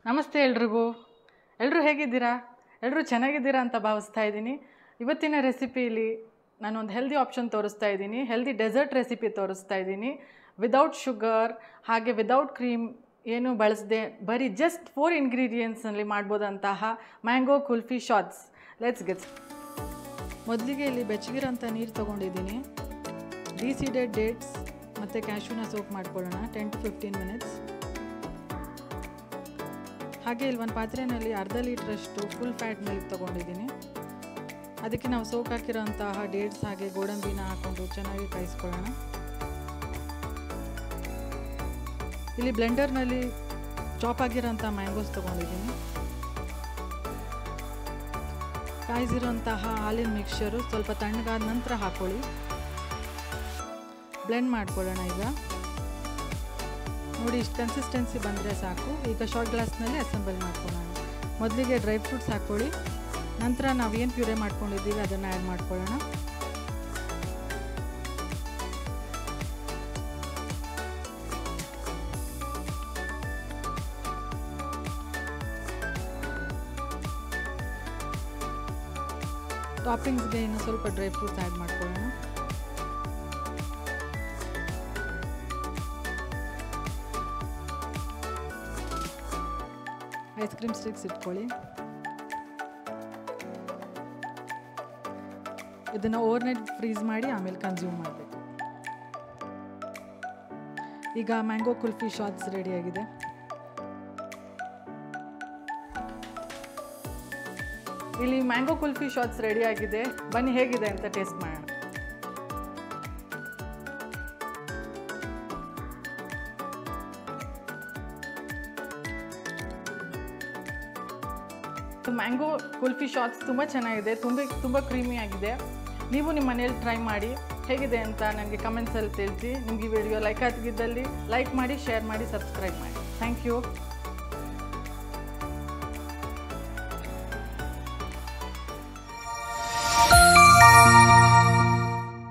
ನಮಸ್ತೆ ಎಲ್ರಿಗೂ. ಎಲ್ಲರೂ ಹೇಗಿದ್ದೀರಾ? ಎಲ್ಲರೂ ಚೆನ್ನಾಗಿದ್ದೀರಾ ಅಂತ ಭಾವಿಸ್ತಾ ಇದ್ದೀನಿ. ಇವತ್ತಿನ ರೆಸಿಪಿಲಿ ನಾನೊಂದು ಹೆಲ್ದಿ ಆಪ್ಷನ್ ತೋರಿಸ್ತಾ ಇದ್ದೀನಿ. ಹೆಲ್ದಿ ಡೆಸರ್ಟ್ ರೆಸಿಪಿ ತೋರಿಸ್ತಾ ಇದ್ದೀನಿ. ವಿದೌಟ್ ಶುಗರ್ ಹಾಗೆ ವಿದೌಟ್ ಕ್ರೀಮ್ ಏನು ಬಳಸದೆ ಬರೀ ಜಸ್ಟ್ 4 ಇಂಗ್ರೀಡಿಯೆಂಟ್ಸ್ನಲ್ಲಿ ಮಾಡ್ಬೋದಂತಹ mango kulfi shots. Let's get. ಮೊದಲಿಗೆ ಇಲ್ಲಿ ಬೆಚ್ಚಗಿರೋಂಥ ನೀರು ತೊಗೊಂಡಿದ್ದೀನಿ. ಡಿಸೀಡೆಡ್ ಡೇಟ್ಸ್ ಮತ್ತು ಕ್ಯಾಶ್ಯೂನ ಸೋಕ್ ಮಾಡ್ಕೊಳ್ಳೋಣ 10 to 15 ಮಿನಿಟ್ಸ್. ಹಾಗೆ ಇಲ್ಲಿ ಒಂದು ಪಾತ್ರೆಯಲ್ಲಿ ಅರ್ಧ ಲೀಟ್ರಷ್ಟು ಫುಲ್ ಫ್ಯಾಟ್ ಮಿಲ್ಕ್ ತೊಗೊಂಡಿದ್ದೀನಿ. ಅದಕ್ಕೆ ನಾವು ಸೋಕ್ ಹಾಕಿರೋಂತಹ ಡೇಟ್ಸ್ ಹಾಗೆ ಗೋಡಂಬಿನ ಹಾಕ್ಕೊಂಡು ಚೆನ್ನಾಗಿ ಕಾಯಿಸ್ಕೊಳ್ಳೋಣ. ಇಲ್ಲಿ ಬ್ಲೆಂಡರ್ನಲ್ಲಿ ಚಾಪ್ ಆಗಿರೋಂಥ ಮ್ಯಾಂಗೋಸ್ ತೊಗೊಂಡಿದ್ದೀನಿ. ಕಾಯಿಸಿರೋಂತಹ ಹಾಲಿನ ಮಿಕ್ಸ್ಚರು ಸ್ವಲ್ಪ ತಣ್ಣಗಾದ ನಂತರ ಹಾಕ್ಕೊಳ್ಳಿ. ಬ್ಲೆಂಡ್ ಮಾಡ್ಕೊಳ್ಳೋಣ. ಈಗ ನೋಡಿ, ಇಷ್ಟು ಕನ್ಸಿಸ್ಟೆನ್ಸಿ ಬಂದರೆ ಸಾಕು. ಈಗ ಶಾರ್ಟ್ ಗ್ಲಾಸ್ನಲ್ಲಿ ಅಸೆಂಬಲ್ ಮಾಡ್ಕೊಳ್ಳೋಣ. ಮೊದಲಿಗೆ ಡ್ರೈ ಫ್ರೂಟ್ಸ್ ಹಾಕ್ಕೊಳ್ಳಿ. ನಂತರ ನಾವು ಏನು ಪ್ಯೂರೆ ಮಾಡ್ಕೊಂಡಿದ್ದೀವಿ ಅದನ್ನು ಆ್ಯಡ್ ಮಾಡ್ಕೊಳ್ಳೋಣ. ಟಾಪಿಂಗ್ಸ್ಗೆ ಇನ್ನು ಸ್ವಲ್ಪ ಡ್ರೈ ಫ್ರೂಟ್ಸ್ ಆ್ಯಡ್ ಮಾಡ್ಕೊಳ್ಳೋಣ. ಐಸ್ ಕ್ರೀಮ್ ಸ್ಟಿಕ್ಸ್ ಇಟ್ಕೊಳ್ಳಿ. ಇದನ್ನು ಓವರ್ನೈಟ್ ಫ್ರೀಸ್ ಮಾಡಿ ಆಮೇಲೆ ಕನ್ಸ್ಯೂಮ್ ಮಾಡಬೇಕು. ಈಗ ಮ್ಯಾಂಗೋ ಕುಲ್ಫಿ ಶಾಟ್ಸ್ ರೆಡಿಯಾಗಿದೆ. ಇಲ್ಲಿ ಮ್ಯಾಂಗೋ ಕುಲ್ಫಿ ಶಾಟ್ಸ್ ರೆಡಿಯಾಗಿದೆ. ಬನ್ನಿ ಹೇಗಿದೆ ಅಂತ ಟೇಸ್ಟ್ ಮಾಡೋಣ. ಮ್ಯಾಂಗೋ ಕುಲ್ಫಿ ಶಾಟ್ಸ್ ತುಂಬ ಚೆನ್ನಾಗಿದೆ, ತುಂಬ ಕ್ರೀಮಿ ಆಗಿದೆ. ನೀವು ನಿಮ್ಮ ಮನೇಲಿ ಟ್ರೈ ಮಾಡಿ ಹೇಗಿದೆ ಅಂತ ನನಗೆ ಕಮೆಂಟ್ಸಲ್ಲಿ ತಿಳಿಸಿ. ನಿಮಗೆ ಈ ವಿಡಿಯೋ ಲೈಕ್ ಆಗಿದ್ದಲ್ಲಿ ಲೈಕ್ ಮಾಡಿ, ಶೇರ್ ಮಾಡಿ, ಸಬ್ಸ್ಕ್ರೈಬ್ ಮಾಡಿ. Thank you.